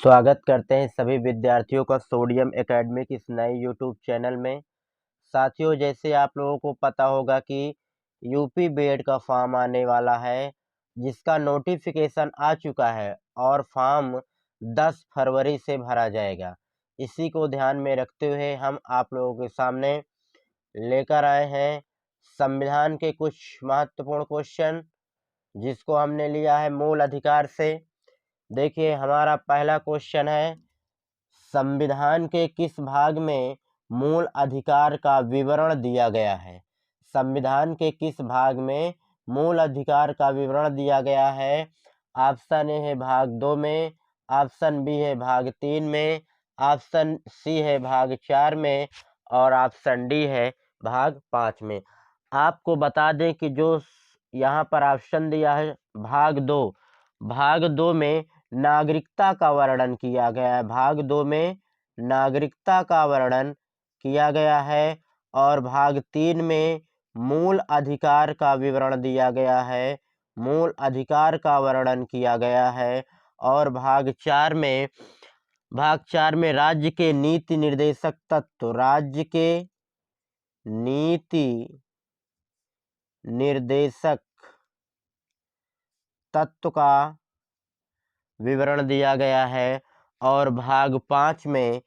स्वागत करते हैं सभी विद्यार्थियों का सोडियम एकेडमिक इस नए यूट्यूब चैनल में। साथियों, जैसे आप लोगों को पता होगा कि यूपी बीएड का फॉर्म आने वाला है, जिसका नोटिफिकेशन आ चुका है और फॉर्म 10 फरवरी से भरा जाएगा। इसी को ध्यान में रखते हुए हम आप लोगों के सामने लेकर आए हैं संविधान के कुछ महत्वपूर्ण क्वेश्चन, जिसको हमने लिया है मूल अधिकार से। देखिए, हमारा पहला क्वेश्चन है, संविधान के किस भाग में मूल अधिकार का विवरण दिया गया है? संविधान के किस भाग में मूल अधिकार का विवरण दिया गया है? ऑप्शन ए है भाग 2 में, ऑप्शन बी है भाग 3 में, ऑप्शन सी है भाग 4 में और ऑप्शन डी है भाग 5 में। आपको बता दें कि जो यहाँ पर ऑप्शन दिया है भाग 2 में नागरिकता का वर्णन किया गया है। भाग 2 में नागरिकता का वर्णन किया गया है और भाग 3 में मूल अधिकार का विवरण दिया गया है, मूल अधिकार का वर्णन किया गया है। और भाग 4 में राज्य के नीति निर्देशक तत्व, राज्य के नीति निर्देशक तत्व का विवरण दिया गया है। और भाग 5 में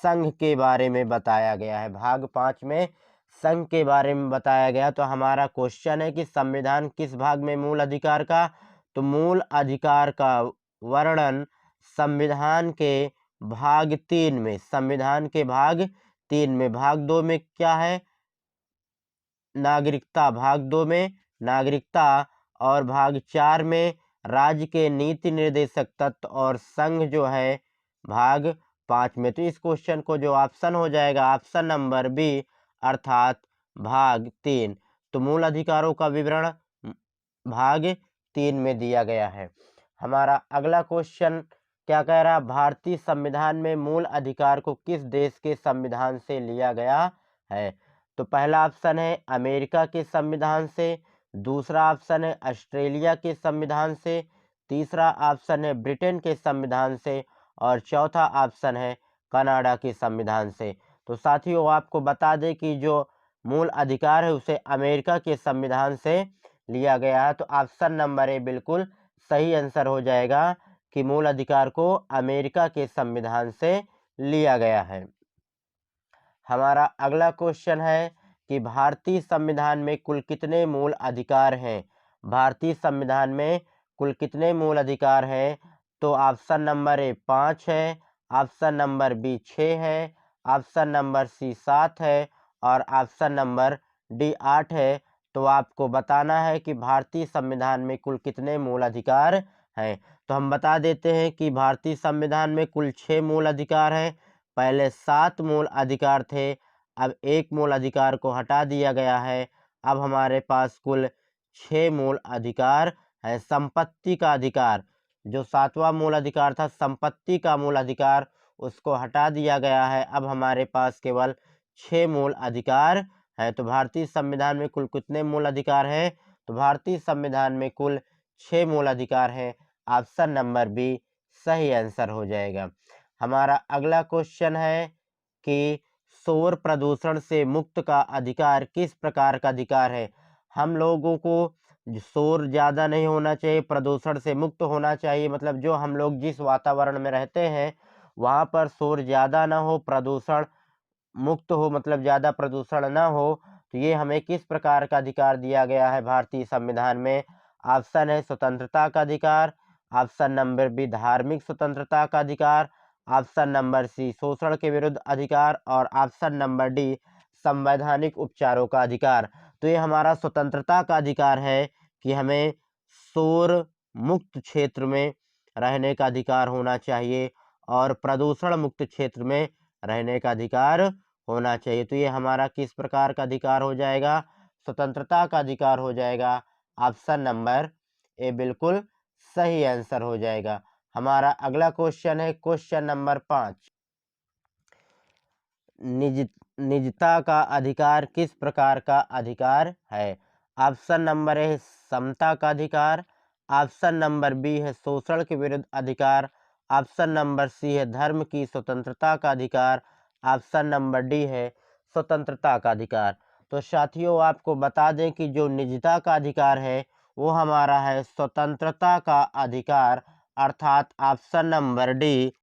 संघ के बारे में बताया गया है। भाग 5 में संघ के बारे में बताया गया। तो हमारा क्वेश्चन है कि संविधान किस भाग में मूल अधिकार का, तो मूल अधिकार का वर्णन संविधान के भाग 3 में, संविधान के भाग 3 में। भाग 2 में क्या है? नागरिकता। भाग 2 में नागरिकता और भाग 4 में राज्य के नीति निर्देशक तत्व और संघ जो है भाग 5 में। तो इस क्वेश्चन को जो ऑप्शन हो जाएगा ऑप्शन नंबर बी, अर्थात भाग 3। तो मूल अधिकारों का विवरण भाग 3 में दिया गया है। हमारा अगला क्वेश्चन क्या कह रहा है? भारतीय संविधान में मूल अधिकार को किस देश के संविधान से लिया गया है? तो पहला ऑप्शन है अमेरिका के संविधान से, दूसरा ऑप्शन है ऑस्ट्रेलिया के संविधान से, तीसरा ऑप्शन है ब्रिटेन के संविधान से और चौथा ऑप्शन है कनाडा के संविधान से। तो साथियों, आपको बता दें कि जो मूल अधिकार है उसे अमेरिका के संविधान से लिया गया है। तो ऑप्शन नंबर ए बिल्कुल सही आंसर हो जाएगा कि मूल अधिकार को अमेरिका के संविधान से लिया गया है। हमारा अगला क्वेश्चन है कि भारतीय संविधान में कुल कितने मूल अधिकार हैं? भारतीय संविधान में कुल कितने मूल अधिकार हैं? तो ऑप्शन नंबर ए 5 है, ऑप्शन नंबर बी 6 है, ऑप्शन नंबर सी 7 है और ऑप्शन नंबर डी 8 है। तो आपको बताना है कि भारतीय संविधान में कुल कितने मूल अधिकार हैं। तो हम बता देते हैं कि भारतीय संविधान में कुल 6 मूल अधिकार हैं। पहले 7 मूल अधिकार थे, अब एक मूल अधिकार को हटा दिया गया है। अब हमारे पास कुल 6 मूल अधिकार है। संपत्ति का अधिकार, जो 7वां मूल अधिकार था संपत्ति का मूल अधिकार, उसको हटा दिया गया है। अब हमारे पास केवल 6 मूल अधिकार है। तो भारतीय संविधान में कुल कितने मूल अधिकार हैं? तो भारतीय संविधान में कुल 6 मूल अधिकार हैं। ऑप्शन नंबर बी सही आंसर हो जाएगा। हमारा अगला क्वेश्चन है कि शोर प्रदूषण से मुक्त का अधिकार किस प्रकार का अधिकार है? हम लोगों को शोर ज़्यादा नहीं होना चाहिए, प्रदूषण से मुक्त होना चाहिए। मतलब जो हम लोग जिस वातावरण में रहते हैं वहाँ पर शोर ज़्यादा ना हो, प्रदूषण मुक्त हो, मतलब ज़्यादा प्रदूषण ना हो। तो ये हमें किस प्रकार का अधिकार दिया गया है भारतीय संविधान में? ऑप्शन है स्वतंत्रता का अधिकार, ऑप्शन नंबर बी धार्मिक स्वतंत्रता का अधिकार, ऑप्शन नंबर सी शोषण के विरुद्ध अधिकार और ऑप्शन नंबर डी संवैधानिक उपचारों का अधिकार। तो ये हमारा स्वतंत्रता का अधिकार है कि हमें शोर मुक्त क्षेत्र में रहने का अधिकार होना चाहिए और प्रदूषण मुक्त क्षेत्र में रहने का अधिकार होना चाहिए। तो ये हमारा किस प्रकार का अधिकार हो जाएगा? स्वतंत्रता का अधिकार हो जाएगा। ऑप्शन नंबर ए बिल्कुल सही आंसर हो जाएगा। हमारा अगला क्वेश्चन है क्वेश्चन नंबर 5। निजता का अधिकार किस प्रकार का अधिकार है? ऑप्शन नंबर ए समता का अधिकार, ऑप्शन नंबर बी है शोषण के विरुद्ध अधिकार ऑप्शन नंबर सी है धर्म की स्वतंत्रता का अधिकार, ऑप्शन नंबर डी है स्वतंत्रता का अधिकार। तो साथियों आपको बता दें कि जो निजता का अधिकार है वो हमारा है स्वतंत्रता का अधिकार, अर्थात ऑप्शन नंबर डी